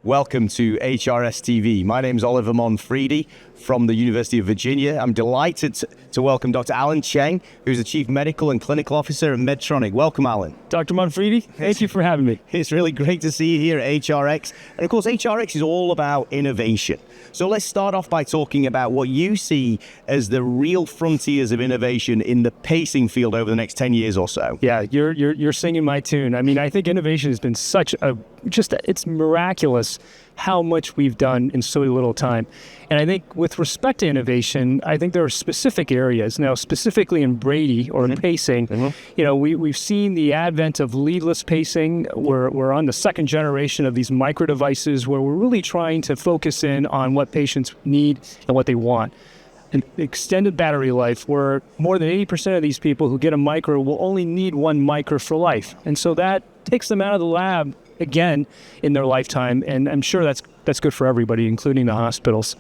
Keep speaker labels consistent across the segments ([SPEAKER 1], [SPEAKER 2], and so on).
[SPEAKER 1] Welcome to HRS TV. My name is Oliver Monfredi from the University of Virginia. I'm delighted to welcome Dr. Alan Cheng, who's the Chief Medical and Clinical Officer at Medtronic. Welcome, Alan.
[SPEAKER 2] Dr. Monfredi, thank you for having me.
[SPEAKER 1] It's really great to see you here at HRX. And of course, HRX is all about innovation. So let's start off by talking about what you see as the real frontiers of innovation in the pacing field over the next 10 years or so.
[SPEAKER 2] Yeah, you're singing my tune. I mean, I think innovation has been it's miraculous how much we've done in so little time. And I think with respect to innovation, I think there are specific areas. Now, specifically in Brady or in pacing, you know, we've seen the advent of leadless pacing. We're on the second generation of these micro devices where we're really trying to focus in on what patients need and what they want. An extended battery life where more than 80% of these people who get a micro will only need one micro for life. And so that takes them out of the lab again in their lifetime, and I'm sure that's good for everybody, including the hospitals.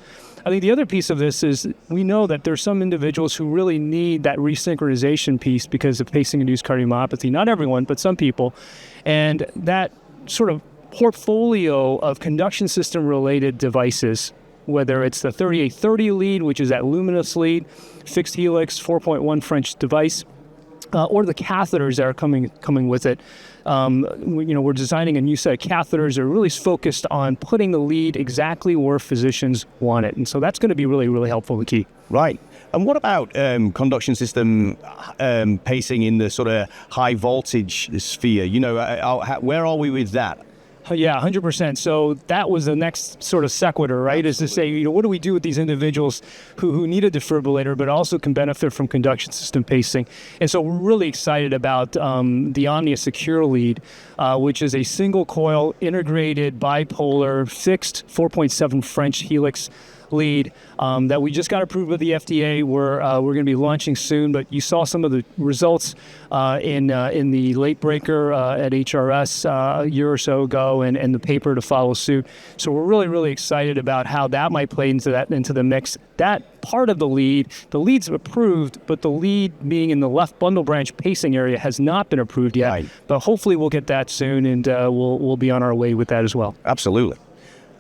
[SPEAKER 2] I think the other piece of this is we know that there's some individuals who really need that resynchronization piece because of pacing-induced cardiomyopathy. Not everyone, but some people. And that sort of portfolio of conduction system-related devices, whether it's the 3830 lead, which is that luminous lead, fixed helix, 4.1 French device, or the catheters that are coming with it. We're designing a new set of catheters that are really focused on putting the lead exactly where physicians want it. And so that's going to be really, really helpful and key.
[SPEAKER 1] Right. And what about conduction system pacing in the sort of high voltage sphere? You know, where are we with that?
[SPEAKER 2] Yeah, 100%. So that was the next sort of sequitur, right? Is to say, you know, what do we do with these individuals who need a defibrillator but also can benefit from conduction system pacing? And so we're really excited about the Omnia Secure lead, which is a single coil, integrated, bipolar, fixed 4.7 French helix lead that we just got approved with the FDA. We're going to be launching soon, but you saw some of the results in the late breaker at HRS a year or so ago, and the paper to follow suit. So we're really, really excited about how that might play into the mix. That part of the lead's approved, but the lead being in the left bundle branch pacing area has not been approved yet. Right. But hopefully we'll get that soon, and we'll be on our way with that as well.
[SPEAKER 1] Absolutely.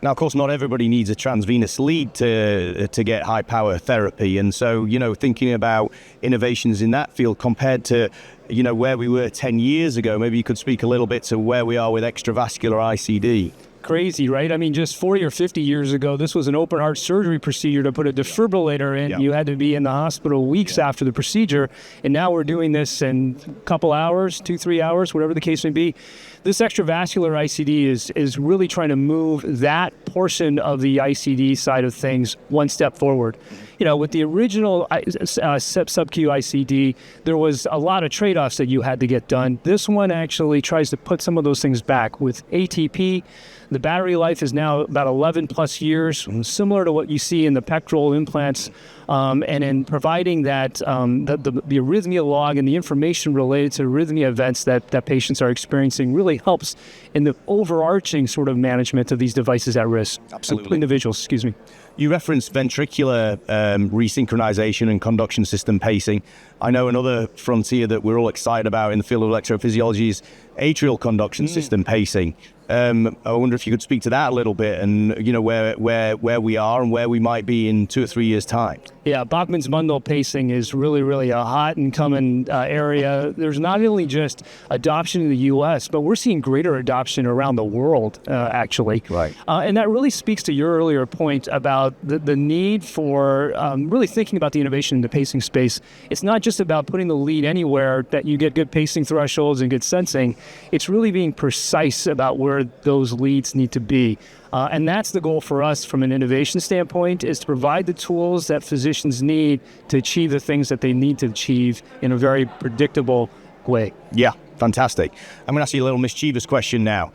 [SPEAKER 1] Now, of course, not everybody needs a transvenous lead to get high-power therapy. And so, you know, thinking about innovations in that field compared to, you know, where we were 10 years ago, maybe you could speak a little bit to where we are with extravascular ICD.
[SPEAKER 2] Crazy, right? I mean, just 40 or 50 years ago, this was an open heart surgery procedure to put a defibrillator in. Yep. You had to be in the hospital weeks after the procedure. And now we're doing this in a couple hours, 2-3 hours, whatever the case may be. This extravascular ICD is really trying to move that portion of the ICD side of things one step forward. You know, with the original sub-Q ICD, there was a lot of trade-offs that you had to get done. This one actually tries to put some of those things back. With ATP, the battery life is now about 11 plus years, similar to what you see in the pectoral implants. And in providing that the arrhythmia log and the information related to arrhythmia events that patients are experiencing really helps in the overarching sort of management of these devices at risk.
[SPEAKER 1] Absolutely.
[SPEAKER 2] Individuals, excuse me.
[SPEAKER 1] You referenced ventricular resynchronization and conduction system pacing. I know another frontier that we're all excited about in the field of electrophysiology is atrial conduction system pacing. I wonder if you could speak to that a little bit, and you know where we are and where we might be in 2 or 3 years' time.
[SPEAKER 2] Yeah, Bachman's bundle pacing is really, really a hot and coming area. There's not only just adoption in the U.S., but we're seeing greater adoption around the world, actually.
[SPEAKER 1] Right.
[SPEAKER 2] And that really speaks to your earlier point about the need for really thinking about the innovation in the pacing space. It's not just about putting the lead anywhere that you get good pacing thresholds and good sensing. It's really being precise about where those leads need to be. And that's the goal for us from an innovation standpoint, is to provide the tools that physicians need to achieve the things that they need to achieve in a very predictable way.
[SPEAKER 1] Yeah, fantastic. I'm going to ask you a little mischievous question now.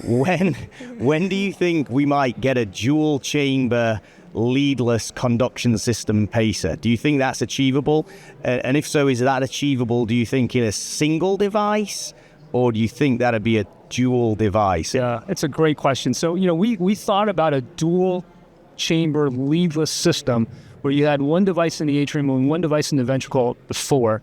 [SPEAKER 1] When do you think we might get a dual chamber leadless conduction system pacer? Do you think that's achievable? And if so, is that achievable, do you think, in a single device? Or do you think that'd be a dual device?
[SPEAKER 2] Yeah, it's a great question. So, you know, we thought about a dual chamber leadless system where you had one device in the atrium and one device in the ventricle before.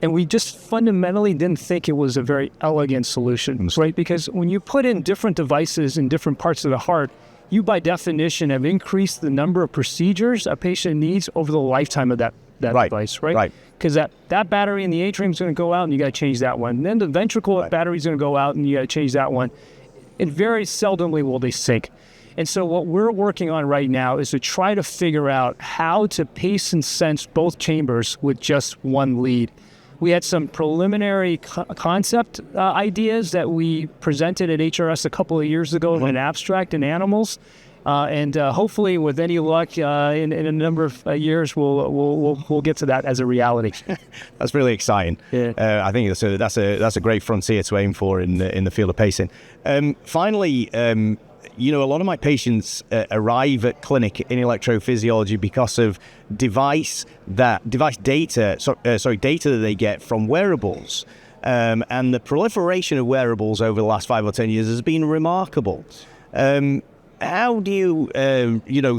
[SPEAKER 2] And we just fundamentally didn't think it was a very elegant solution, right? Because when you put in different devices in different parts of the heart, you by definition have increased the number of procedures a patient needs over the lifetime of that device, right?
[SPEAKER 1] Right.
[SPEAKER 2] Because that battery in the atrium is going to go out and you got to change that one. And then the ventricle battery is going to go out and you got to change that one. And very seldomly will they sync. And so what we're working on right now is to try to figure out how to pace and sense both chambers with just one lead. We had some preliminary concept ideas that we presented at HRS a couple of years ago in an abstract in animals. And hopefully, with any luck, in a number of years, we'll get to that as a reality.
[SPEAKER 1] That's really exciting.
[SPEAKER 2] Yeah.
[SPEAKER 1] I think that's a great frontier to aim for in the field of pacing. Finally, a lot of my patients arrive at clinic in electrophysiology because of device data that they get from wearables. And the proliferation of wearables over the last 5 or 10 years has been remarkable. How do you,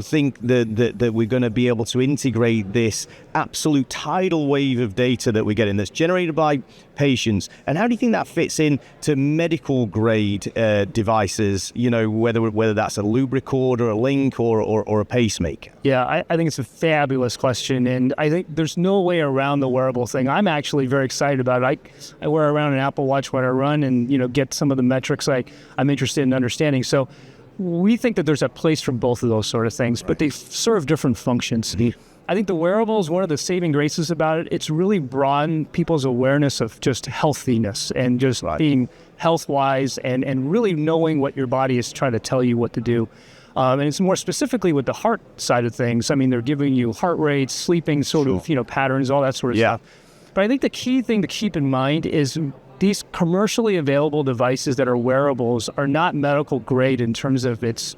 [SPEAKER 1] think that we're going to be able to integrate this absolute tidal wave of data that we're getting that's generated by patients? And how do you think that fits in to medical grade devices, whether that's a lubricord, a link, or a pacemaker?
[SPEAKER 2] Yeah, I think it's a fabulous question. And I think there's no way around the wearable thing. I'm actually very excited about it. I wear around an Apple Watch when I run and, get some of the metrics I'm interested in understanding. So we think that there's a place for both of those sort of things, but they serve different functions.
[SPEAKER 1] Mm-hmm.
[SPEAKER 2] I think the wearable is one of the saving graces about it. It's really broadened people's awareness of just healthiness and just being health-wise and really knowing what your body is trying to tell you what to do. And it's more specifically with the heart side of things. I mean, they're giving you heart rates, sleeping sort of, patterns, all that sort of stuff. But I think the key thing to keep in mind is these commercially available devices that are wearables are not medical grade in terms of its,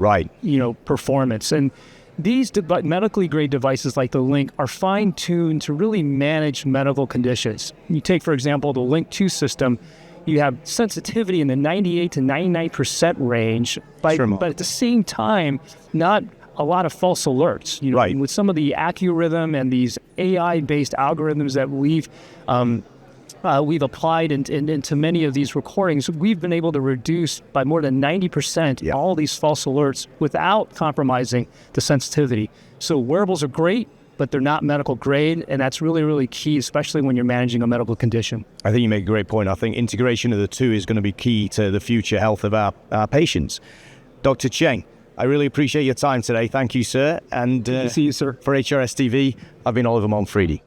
[SPEAKER 2] performance. And these medically grade devices like the Link are fine-tuned to really manage medical conditions. You take, for example, the Link 2 system, you have sensitivity in the 98 to 99% range, but at the same time, not a lot of false alerts. With some of the AccuRhythm and these AI-based algorithms that we've applied into many of these recordings, we've been able to reduce by more than 90% all these false alerts without compromising the sensitivity. So wearables are great, but they're not medical grade, and that's really, really key, especially when you're managing a medical condition.
[SPEAKER 1] I think you make a great point. I think integration of the two is going to be key to the future health of our patients. Dr. Cheng, I really appreciate your time today. Thank you, sir. And
[SPEAKER 2] Good to see you, sir.
[SPEAKER 1] For HRS TV, I've been Oliver Monfredi.